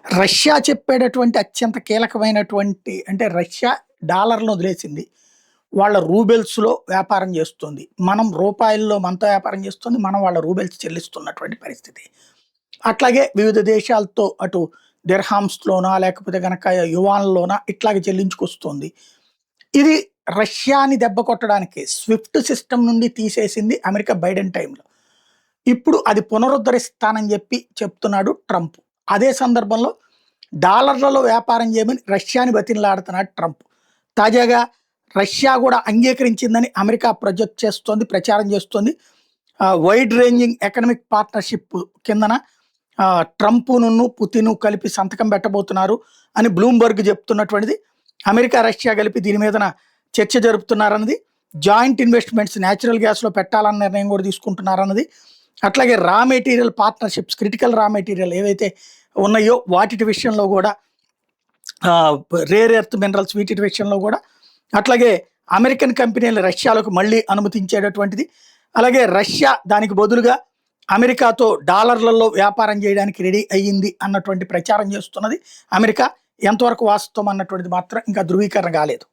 Russia చెప్పేటటువంటి అత్యంత కీలకమైనటువంటి అంటే రష్యా డాలర్‌లను వదిలేసింది. వాళ్ళ రూబెల్స్‌లో వ్యాపారం చేస్తుంది. మనం రూపాయల్లో మనతో వ్యాపారం చేస్తుంది. మనం వాళ్ళ రూబెల్స్ చెల్లిస్తున్నటువంటి పరిస్థితి. అట్లాగే వివిధ దేశాలతో అటు దిర్హామ్స్‌లోనా లేకపోతే గనక యువాన్‌లోనా ఇట్లాగ చెల్లించుకొస్తుంది. ఇది రష్యాని దెబ్బ కొట్టడానికి స్విఫ్ట్ సిస్టమ్ నుండి తీసేసింది అమెరికా బైడెన్ టైంలో. ఇప్పుడు అది పునరుద్ధరిస్తానని చెప్తున్నాడు ట్రంప్. అదే సందర్భంలో డాలర్లలో వ్యాపారం చేయమని రష్యాని బతిమలాడుతున్నాడు ట్రంప్. తాజాగా రష్యా కూడా అంగీకరించిందని అమెరికా ప్రొజెక్ట్ చేస్తోంది, ప్రచారం చేస్తోంది. వైడ్ రేంజింగ్ ఎకనామిక్ పార్ట్నర్‌షిప్ కిందన ట్రంప్‌నును, పుతిన్ కలిపి సంతకం పెట్టబోతున్నారు అని బ్లూంబర్గ్ చెప్తున్నటువంటిది. అమెరికా, రష్యా కలిపి దీని మీదన చర్చ జరుపుతున్నారన్నది. జాయింట్ ఇన్వెస్ట్మెంట్స్ నేచురల్ గ్యాస్‌లో పెట్టాలన్న నిర్ణయం కూడా తీసుకుంటున్నారన్నది. అట్లాగే raw material partnerships, critical raw material ఏవైతే ఉన్నాయో వాటి విషయంలో కూడా రేర్ ఎర్త్ మినరల్స్ వీటి విషయంలో కూడా, అట్లాగే అమెరికన్ కంపెనీలు రష్యాలోకి మళ్ళీ అనుమతించేటటువంటిది. అలాగే రష్యా దానికి బదులుగా అమెరికాతో డాలర్లలో వ్యాపారం చేయడానికి రెడీ అయ్యింది అన్నటువంటి ప్రచారం చేస్తున్నది అమెరికా. ఎంతవరకు వాస్తవం అన్నటువంటిది మాత్రం ఇంకా ధృవీకరణ కాలేదు.